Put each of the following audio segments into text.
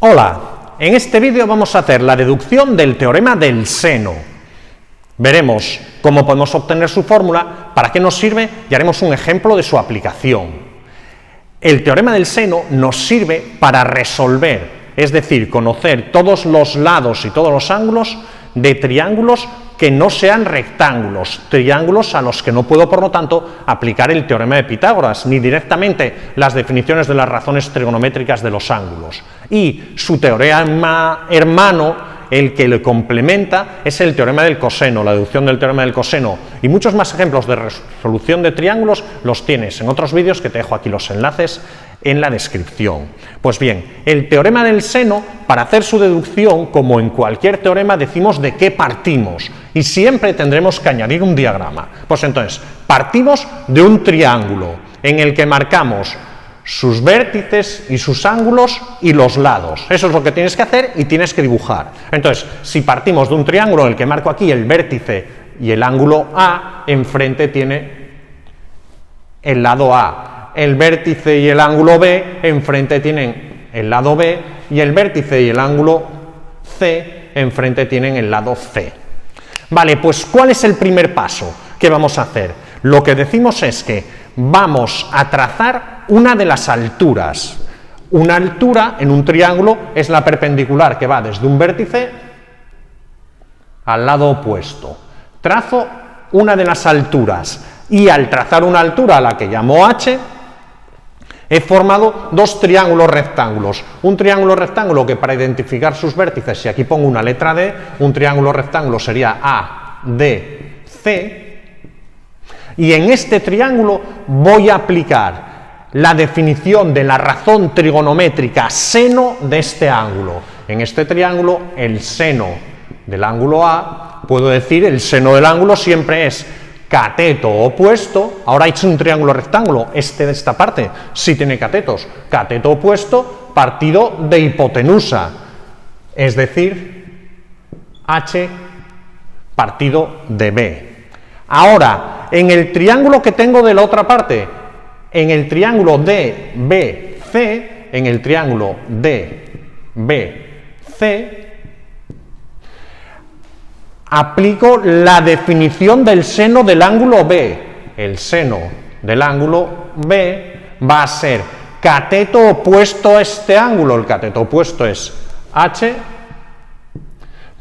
Hola, en este vídeo vamos a hacer la deducción del teorema del seno. Veremos cómo podemos obtener su fórmula, para qué nos sirve y haremos un ejemplo de su aplicación. El teorema del seno nos sirve para resolver, es decir, conocer todos los lados y todos los ángulos de triángulos que no sean rectángulos, triángulos a los que no puedo, por lo tanto, aplicar el teorema de Pitágoras, ni directamente las definiciones de las razones trigonométricas de los ángulos. Y su teorema hermano, el que le complementa, es el teorema del coseno, la deducción del teorema del coseno, y muchos más ejemplos de resolución de triángulos los tienes en otros vídeos que te dejo aquí los enlaces en la descripción. Pues bien, el teorema del seno, para hacer su deducción, como en cualquier teorema, decimos de qué partimos, y siempre tendremos que añadir un diagrama. Pues entonces, partimos de un triángulo en el que marcamos sus vértices y sus ángulos y los lados. Eso es lo que tienes que hacer y tienes que dibujar. Entonces, si partimos de un triángulo en el que marco aquí el vértice y el ángulo A, enfrente tiene el lado A. El vértice y el ángulo B, enfrente tienen el lado B, y el vértice y el ángulo C, enfrente tienen el lado C. Vale, pues ¿cuál es el primer paso que vamos a hacer? Lo que decimos es que vamos a trazar una de las alturas. Una altura en un triángulo es la perpendicular que va desde un vértice al lado opuesto. Trazo una de las alturas y al trazar una altura a la que llamo H, he formado dos triángulos rectángulos. Un triángulo rectángulo que, para identificar sus vértices, si aquí pongo una letra D, un triángulo rectángulo sería A, D, C. Y en este triángulo voy a aplicar la definición de la razón trigonométrica seno de este ángulo. En este triángulo, el seno del ángulo A, puedo decir, el seno del ángulo siempre es cateto opuesto. Ahora he hecho un triángulo rectángulo, este de esta parte sí tiene catetos. Cateto opuesto partido de hipotenusa, es decir, H partido de B. Ahora, en el triángulo que tengo de la otra parte, en el triángulo DBC, en el triángulo DBC, aplico la definición del seno del ángulo B. El seno del ángulo B va a ser cateto opuesto a este ángulo. El cateto opuesto es H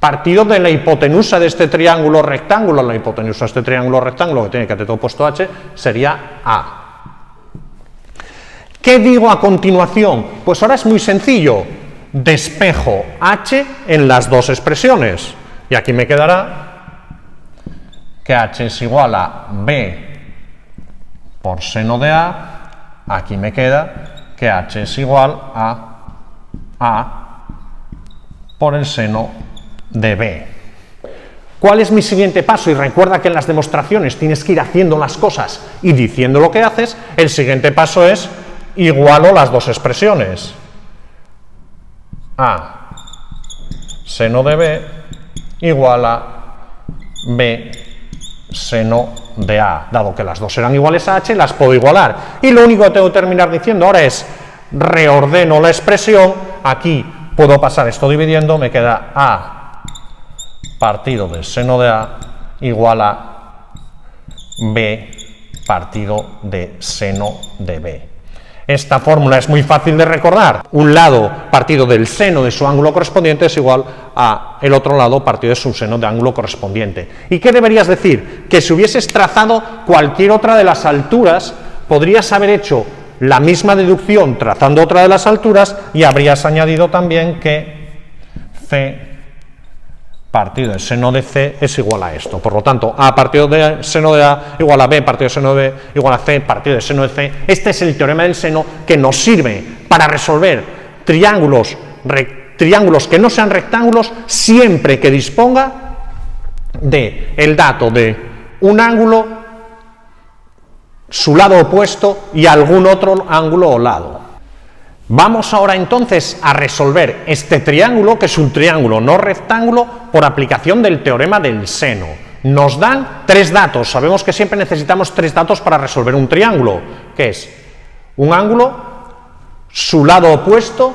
partido de la hipotenusa de este triángulo rectángulo. La hipotenusa de este triángulo rectángulo que tiene cateto opuesto a H sería A. ¿Qué digo a continuación? Pues ahora es muy sencillo. Despejo H en las dos expresiones. Y aquí me quedará que H es igual a B por seno de A. Aquí me queda que H es igual a A por el seno de B. ¿Cuál es mi siguiente paso? Y recuerda que en las demostraciones tienes que ir haciendo las cosas y diciendo lo que haces. El siguiente paso es igualo las dos expresiones. A seno de B igual a B seno de A. Dado que las dos serán iguales a H, las puedo igualar. Y lo único que tengo que terminar diciendo ahora es reordeno la expresión. Aquí puedo pasar esto dividiendo, me queda A partido de seno de A igual a B partido de seno de B. Esta fórmula es muy fácil de recordar. Un lado partido del seno de su ángulo correspondiente es igual a el otro lado partido de su seno de ángulo correspondiente. ¿Y qué deberías decir? Que si hubieses trazado cualquier otra de las alturas, podrías haber hecho la misma deducción trazando otra de las alturas y habrías añadido también que C partido del seno de C es igual a esto. Por lo tanto, A partido de seno de A igual a B partido de seno de B igual a C partido de seno de C. Este es el teorema del seno que nos sirve para resolver triángulos que no sean rectángulos siempre que disponga de el dato de un ángulo, su lado opuesto y algún otro ángulo o lado. Vamos ahora entonces a resolver este triángulo, que es un triángulo no rectángulo, por aplicación del teorema del seno. Nos dan tres datos. Sabemos que siempre necesitamos tres datos para resolver un triángulo, que es un ángulo, su lado opuesto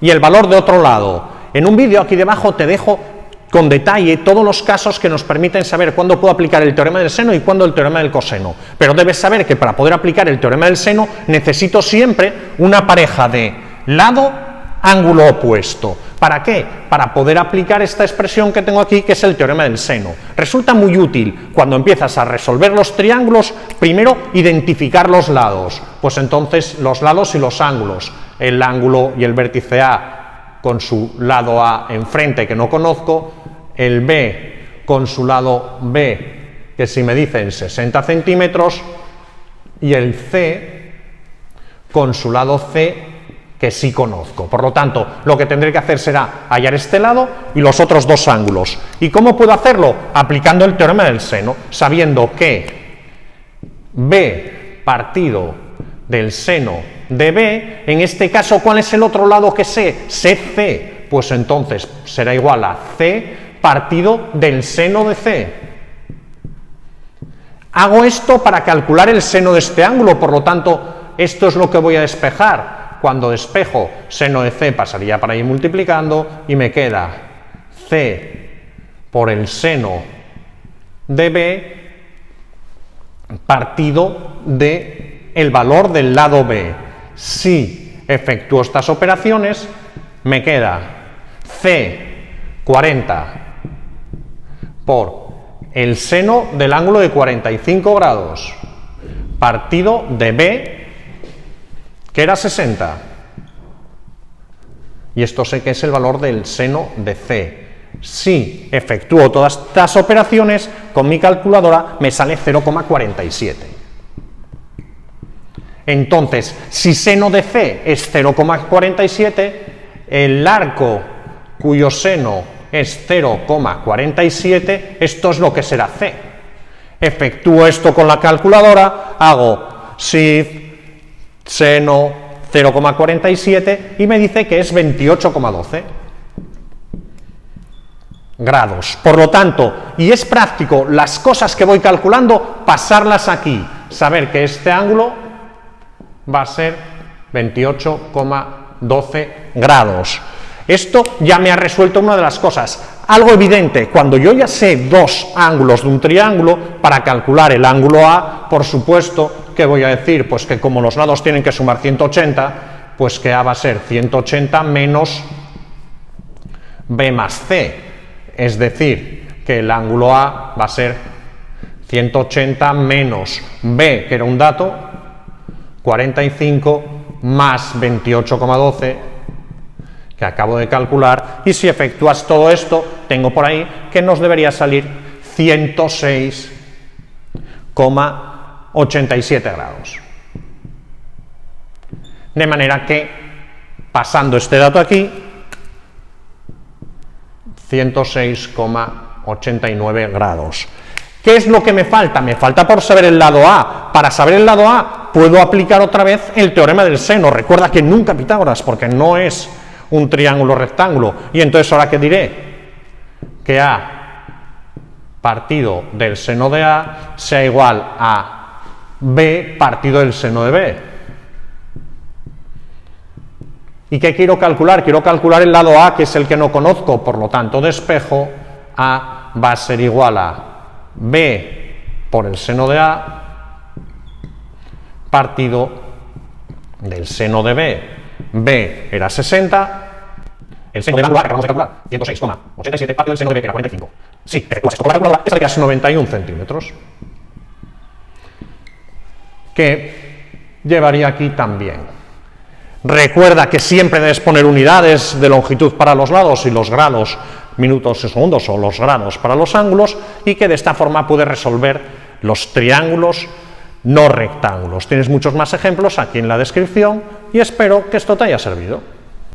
y el valor de otro lado. En un vídeo aquí debajo te dejo con detalle todos los casos que nos permiten saber cuándo puedo aplicar el teorema del seno y cuándo el teorema del coseno. Pero debes saber que para poder aplicar el teorema del seno necesito siempre una pareja de lado, ángulo opuesto. ¿Para qué? Para poder aplicar esta expresión que tengo aquí, que es el teorema del seno. Resulta muy útil cuando empiezas a resolver los triángulos, primero identificar los lados. Pues entonces los lados y los ángulos. El ángulo y el vértice A con su lado A enfrente que no conozco, el B con su lado B, que si me dicen 60 centímetros, y el C con su lado C, que sí conozco. Por lo tanto, lo que tendré que hacer será hallar este lado y los otros dos ángulos. ¿Y cómo puedo hacerlo? Aplicando el teorema del seno, sabiendo que B partido del seno de B, en este caso, ¿cuál es el otro lado que sé? Sé C, pues entonces será igual a C partido del seno de C. Hago esto para calcular el seno de este ángulo, por lo tanto, esto es lo que voy a despejar. Cuando despejo seno de C pasaría para ir multiplicando y me queda C por el seno de B partido de el valor del lado B. Si efectúo estas operaciones, me queda C 40 por el seno del ángulo de 45 grados partido de B, que era 60. Y esto sé que es el valor del seno de C. Si efectúo todas estas operaciones, con mi calculadora me sale 0,47. Entonces, si seno de C es 0,47, el arco cuyo seno es 0,47, esto es lo que será C. Efectúo esto con la calculadora, hago SID, seno 0,47 y me dice que es 28,12 grados. Por lo tanto, y es práctico las cosas que voy calculando, pasarlas aquí, saber que este ángulo va a ser 28,12 grados. Esto ya me ha resuelto una de las cosas. Algo evidente, cuando yo ya sé dos ángulos de un triángulo, para calcular el ángulo A, por supuesto, ¿qué voy a decir? Pues que como los lados tienen que sumar 180, pues que A va a ser 180 menos B más C. Es decir, que el ángulo A va a ser 180 menos B, que era un dato, 45 más 28,12 que acabo de calcular, y si efectúas todo esto, tengo por ahí que nos debería salir 106,87 grados. De manera que, pasando este dato aquí, 106,89 grados. ¿Qué es lo que me falta? Me falta por saber el lado A. Para saber el lado A, puedo aplicar otra vez el teorema del seno. Recuerda que nunca Pitágoras, porque no es un triángulo rectángulo. Y entonces, ¿ahora qué diré? Que A partido del seno de A sea igual a B partido del seno de B. ¿Y qué quiero calcular? Quiero calcular el lado A, que es el que no conozco, por lo tanto despejo. A va a ser igual a B por el seno de A partido del seno de B. B era 60, el seno del ángulo A que acabamos de calcular, 106,87 partido del seno de B, que era 45. Sí, efectúas esto con la calculadora, esta le queda 91 centímetros. Que llevaría aquí también. Recuerda que siempre debes poner unidades de longitud para los lados y los grados, minutos y segundos, o los grados para los ángulos, y que de esta forma puedes resolver los triángulos no rectángulos. Tienes muchos más ejemplos aquí en la descripción y espero que esto te haya servido.